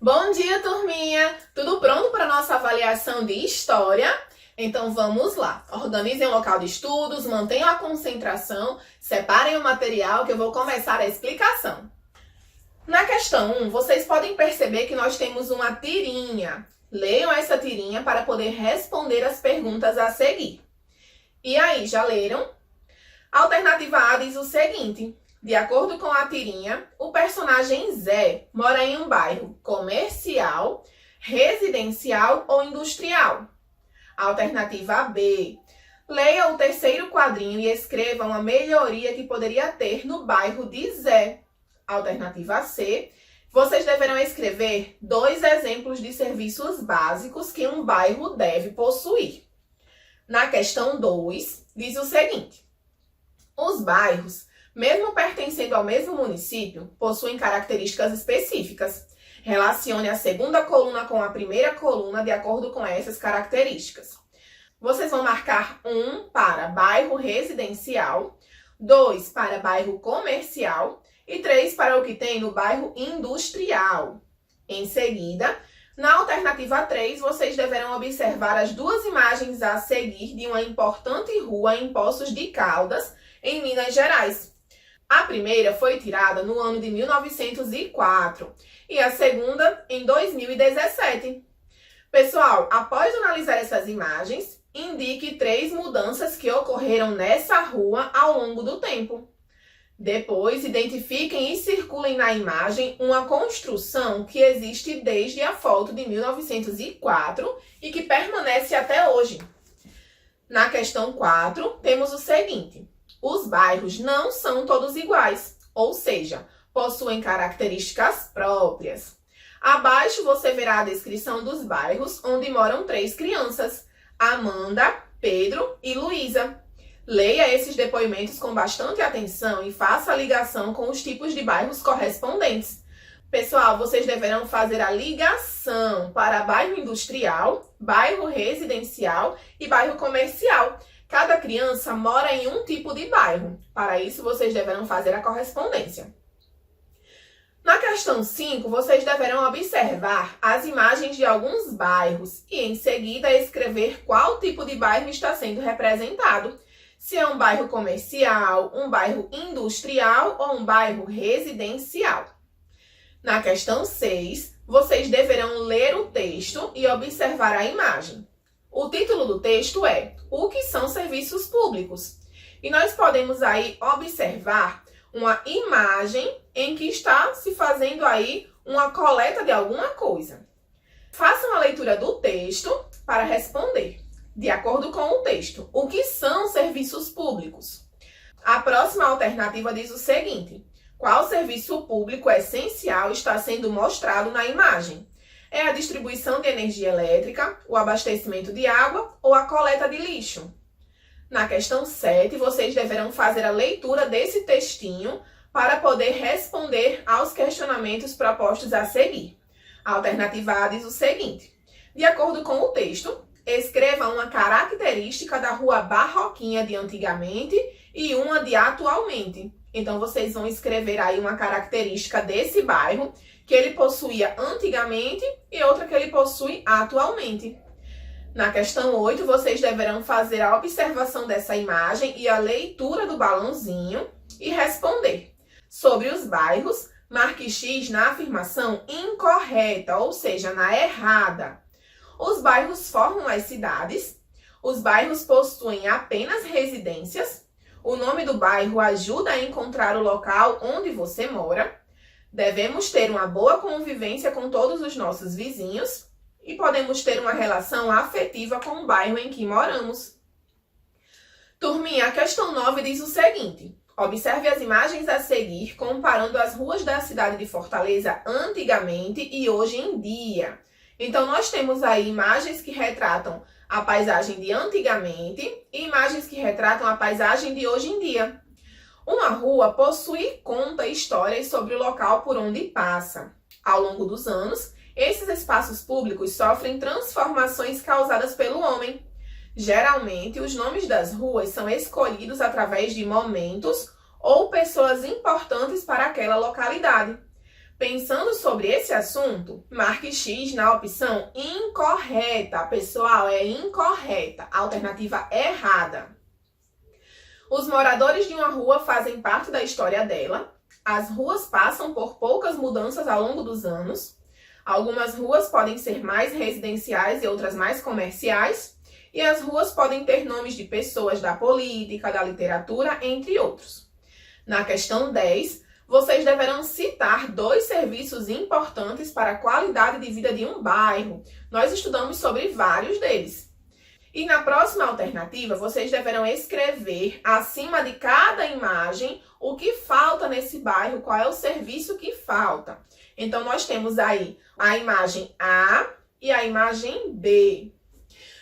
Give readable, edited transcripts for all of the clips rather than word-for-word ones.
Bom dia, turminha! Tudo pronto para a nossa avaliação de história? Então vamos lá. Organizem o local de estudos, mantenham a concentração, separem o material que eu vou começar a explicação. Na questão 1, vocês podem perceber que nós temos uma tirinha. Leiam essa tirinha para poder responder as perguntas a seguir. E aí, já leram? A alternativa A diz o seguinte: de acordo com a tirinha, o personagem Zé mora em um bairro comercial, residencial ou industrial. Alternativa B. Leia o terceiro quadrinho e escreva uma melhoria que poderia ter no bairro de Zé. Alternativa C. Vocês deverão escrever 2 exemplos de serviços básicos que um bairro deve possuir. Na questão 2, diz o seguinte: os bairros, mesmo pertencendo ao mesmo município, possuem características específicas. Relacione a segunda coluna com a primeira coluna de acordo com essas características. Vocês vão marcar 1 para bairro residencial, 2 para bairro comercial e 3 para o que tem no bairro industrial. Em seguida, na alternativa 3, vocês deverão observar as 2 imagens a seguir de uma importante rua em Poços de Caldas, em Minas Gerais. A primeira foi tirada no ano de 1904 e a segunda em 2017. Pessoal, após analisar essas imagens, indique 3 mudanças que ocorreram nessa rua ao longo do tempo. Depois, identifiquem e circulem na imagem uma construção que existe desde a foto de 1904 e que permanece até hoje. Na questão 4, temos o seguinte: os bairros não são todos iguais, ou seja, possuem características próprias. Abaixo você verá a descrição dos bairros onde moram 3 crianças: Amanda, Pedro e Luísa. Leia esses depoimentos com bastante atenção e faça a ligação com os tipos de bairros correspondentes. Pessoal, vocês deverão fazer a ligação para bairro industrial, bairro residencial e bairro comercial. Cada criança mora em um tipo de bairro. Para isso, vocês deverão fazer a correspondência. Na questão 5, vocês deverão observar as imagens de alguns bairros e, em seguida, escrever qual tipo de bairro está sendo representado. Se é um bairro comercial, um bairro industrial ou um bairro residencial. Na questão 6, vocês deverão ler o texto e observar a imagem. O título do texto é O que são serviços públicos? E nós podemos aí observar uma imagem em que está se fazendo aí uma coleta de alguma coisa. Façam a leitura do texto para responder. De acordo com o texto, o que são serviços públicos? A próxima alternativa diz o seguinte: qual serviço público essencial está sendo mostrado na imagem? É a distribuição de energia elétrica, o abastecimento de água ou a coleta de lixo? Na questão 7, vocês deverão fazer a leitura desse textinho para poder responder aos questionamentos propostos a seguir. A alternativa A diz o seguinte: de acordo com o texto, escreva uma característica da rua Barroquinha de antigamente e uma de atualmente. Então, vocês vão escrever aí uma característica desse bairro que ele possuía antigamente e outra que ele possui atualmente. Na questão 8, vocês deverão fazer a observação dessa imagem e a leitura do balãozinho e responder. Sobre os bairros, marque X na afirmação incorreta, ou seja, na errada. Os bairros formam as cidades. Os bairros possuem apenas residências. O nome do bairro ajuda a encontrar o local onde você mora. Devemos ter uma boa convivência com todos os nossos vizinhos e podemos ter uma relação afetiva com o bairro em que moramos. Turminha, a questão 9 diz o seguinte: observe as imagens a seguir comparando as ruas da cidade de Fortaleza antigamente e hoje em dia. Então, nós temos aí imagens que retratam a paisagem de antigamente e imagens que retratam a paisagem de hoje em dia. Uma rua possui e conta histórias sobre o local por onde passa. Ao longo dos anos, esses espaços públicos sofrem transformações causadas pelo homem. Geralmente, os nomes das ruas são escolhidos através de momentos ou pessoas importantes para aquela localidade. Pensando sobre esse assunto, marque X na opção incorreta. Pessoal, é incorreta. Alternativa errada. Os moradores de uma rua fazem parte da história dela. As ruas passam por poucas mudanças ao longo dos anos. Algumas ruas podem ser mais residenciais e outras mais comerciais. E as ruas podem ter nomes de pessoas da política, da literatura, entre outros. Na questão 10, vocês deverão citar 2 serviços importantes para a qualidade de vida de um bairro. Nós estudamos sobre vários deles. E na próxima alternativa, vocês deverão escrever acima de cada imagem o que falta nesse bairro, qual é o serviço que falta. Então, nós temos aí a imagem A e a imagem B.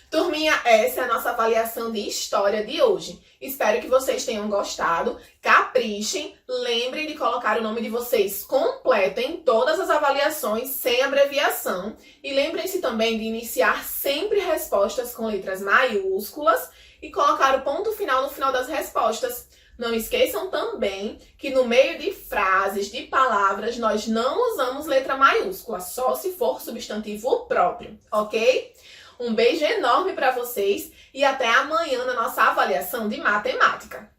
Turminha, essa é a nossa avaliação de história de hoje. Espero que vocês tenham gostado. Caprichem, lembrem de colocar o nome de vocês completo em todas as avaliações, sem abreviação. E lembrem-se também de iniciar sempre respostas com letras maiúsculas e colocar o ponto final no final das respostas. Não esqueçam também que no meio de frases, de palavras, nós não usamos letra maiúscula, só se for substantivo próprio, ok? Um beijo enorme para vocês e até amanhã na nossa avaliação de matemática.